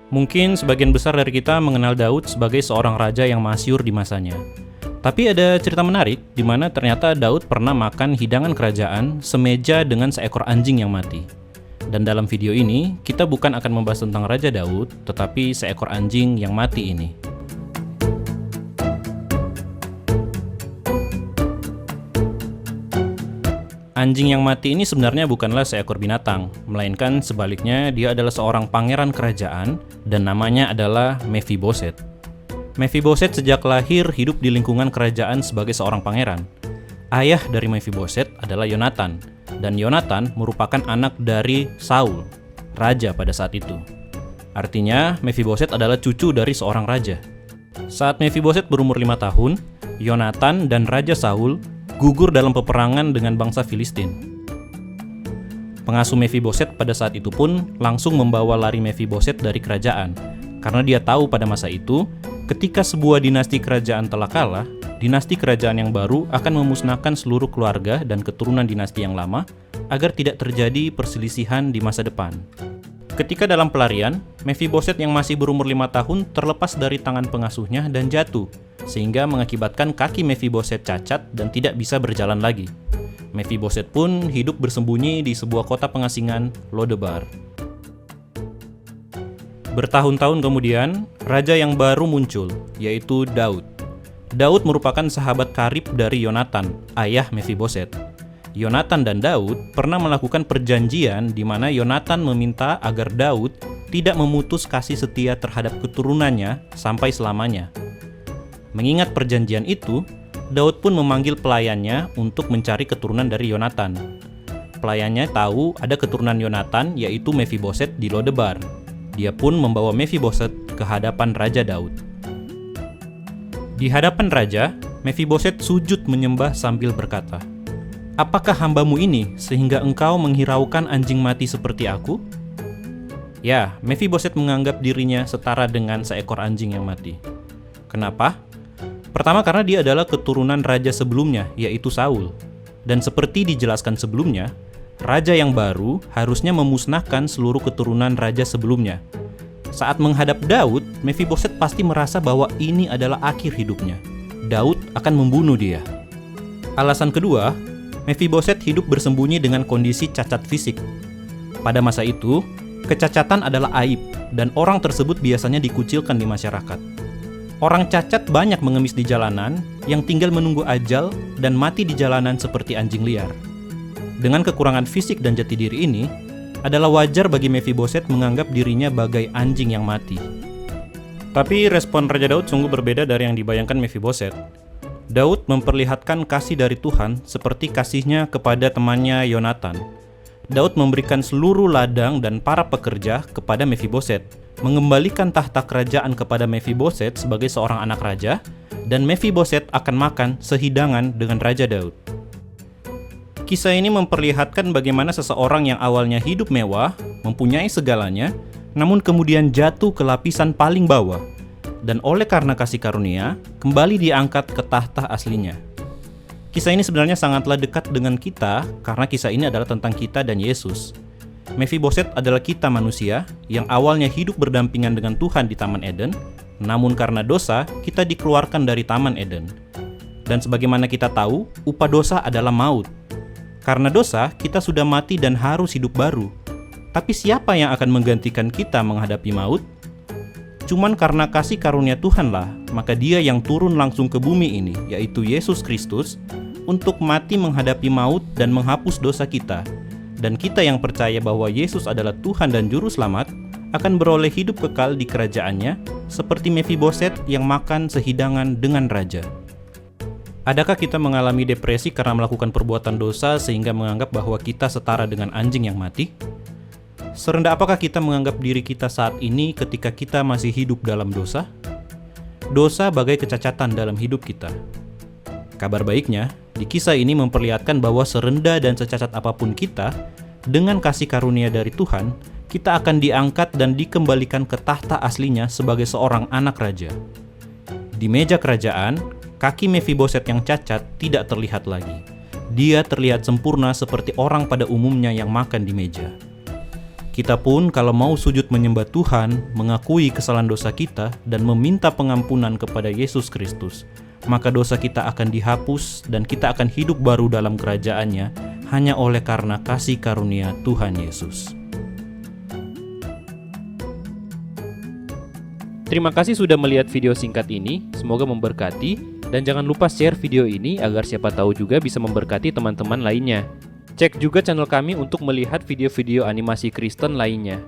Mungkin sebagian besar dari kita mengenal Daud sebagai seorang raja yang masyhur di masanya. Tapi ada cerita menarik di mana ternyata Daud pernah makan hidangan kerajaan semeja dengan seekor anjing yang mati. Dan dalam video ini, kita bukan akan membahas tentang Raja Daud, tetapi seekor anjing yang mati ini. Anjing yang mati ini sebenarnya bukanlah seekor binatang, melainkan sebaliknya dia adalah seorang pangeran kerajaan dan namanya adalah Mephiboset. Mephiboset sejak lahir hidup di lingkungan kerajaan sebagai seorang pangeran. Ayah dari Mephiboset adalah Yonatan, dan Yonatan merupakan anak dari Saul, raja pada saat itu. Artinya, Mephiboset adalah cucu dari seorang raja. Saat Mephiboset berumur 5 tahun, Yonatan dan Raja Saul gugur dalam peperangan dengan bangsa Filistin. Pengasuh Mephiboset pada saat itu pun langsung membawa lari Mephiboset dari kerajaan, karena dia tahu pada masa itu, ketika sebuah dinasti kerajaan telah kalah, dinasti kerajaan yang baru akan memusnahkan seluruh keluarga dan keturunan dinasti yang lama agar tidak terjadi perselisihan di masa depan. Ketika dalam pelarian, Mephiboset yang masih berumur 5 tahun terlepas dari tangan pengasuhnya dan jatuh, sehingga mengakibatkan kaki Mephiboset cacat dan tidak bisa berjalan lagi. Mephiboset pun hidup bersembunyi di sebuah kota pengasingan, Lodebar. Bertahun-tahun kemudian, raja yang baru muncul, yaitu Daud. Daud merupakan sahabat karib dari Yonatan, ayah Mephiboset. Yonatan dan Daud pernah melakukan perjanjian di mana Yonatan meminta agar Daud tidak memutus kasih setia terhadap keturunannya sampai selamanya. Mengingat perjanjian itu, Daud pun memanggil pelayannya untuk mencari keturunan dari Yonatan. Pelayannya tahu ada keturunan Yonatan, yaitu Mephiboset di Lodebar. Dia pun membawa Mephiboset ke hadapan Raja Daud. Di hadapan raja, Mephiboset sujud menyembah sambil berkata, "Apakah hambamu ini sehingga engkau menghiraukan anjing mati seperti aku?" Ya, Mephiboset menganggap dirinya setara dengan seekor anjing yang mati. Kenapa? Pertama karena dia adalah keturunan raja sebelumnya, yaitu Saul. Dan seperti dijelaskan sebelumnya, raja yang baru harusnya memusnahkan seluruh keturunan raja sebelumnya. Saat menghadap Daud, Mephiboset pasti merasa bahwa ini adalah akhir hidupnya. Daud akan membunuh dia. Alasan kedua, Mephiboset hidup bersembunyi dengan kondisi cacat fisik. Pada masa itu, kecacatan adalah aib, dan orang tersebut biasanya dikucilkan di masyarakat. Orang cacat banyak mengemis di jalanan, yang tinggal menunggu ajal dan mati di jalanan seperti anjing liar. Dengan kekurangan fisik dan jati diri ini, adalah wajar bagi Mephiboset menganggap dirinya bagai anjing yang mati. Tapi respon Raja Daud sungguh berbeda dari yang dibayangkan Mephiboset. Daud memperlihatkan kasih dari Tuhan seperti kasihnya kepada temannya Yonatan. Daud memberikan seluruh ladang dan para pekerja kepada Mephiboset, mengembalikan tahta kerajaan kepada Mephiboset sebagai seorang anak raja, dan Mephiboset akan makan sehidangan dengan Raja Daud. Kisah ini memperlihatkan bagaimana seseorang yang awalnya hidup mewah, mempunyai segalanya, namun kemudian jatuh ke lapisan paling bawah, dan oleh karena kasih karunia, kembali diangkat ke tahta aslinya. Kisah ini sebenarnya sangatlah dekat dengan kita, karena kisah ini adalah tentang kita dan Yesus. Mephiboset adalah kita manusia, yang awalnya hidup berdampingan dengan Tuhan di Taman Eden, namun karena dosa, kita dikeluarkan dari Taman Eden. Dan sebagaimana kita tahu, upah dosa adalah maut. Karena dosa, kita sudah mati dan harus hidup baru. Tapi siapa yang akan menggantikan kita menghadapi maut? Cuman karena kasih karunia Tuhanlah, maka Dia yang turun langsung ke bumi ini, yaitu Yesus Kristus, untuk mati menghadapi maut dan menghapus dosa kita. Dan kita yang percaya bahwa Yesus adalah Tuhan dan Juru Selamat, akan beroleh hidup kekal di kerajaannya, seperti Mephiboset yang makan sehidangan dengan raja. Adakah kita mengalami depresi karena melakukan perbuatan dosa sehingga menganggap bahwa kita setara dengan anjing yang mati? Serendah apakah kita menganggap diri kita saat ini ketika kita masih hidup dalam dosa? Dosa bagai kecacatan dalam hidup kita. Kabar baiknya, di kisah ini memperlihatkan bahwa serendah dan secacat apapun kita, dengan kasih karunia dari Tuhan, kita akan diangkat dan dikembalikan ke tahta aslinya sebagai seorang anak raja. Di meja kerajaan, kaki Mephiboset yang cacat tidak terlihat lagi. Dia terlihat sempurna seperti orang pada umumnya yang makan di meja. Kita pun kalau mau sujud menyembah Tuhan, mengakui kesalahan dosa kita, dan meminta pengampunan kepada Yesus Kristus, maka dosa kita akan dihapus dan kita akan hidup baru dalam kerajaan-Nya hanya oleh karena kasih karunia Tuhan Yesus. Terima kasih sudah melihat video singkat ini, semoga memberkati, dan jangan lupa share video ini agar siapa tahu juga bisa memberkati teman-teman lainnya. Cek juga channel kami untuk melihat video-video animasi Kristen lainnya.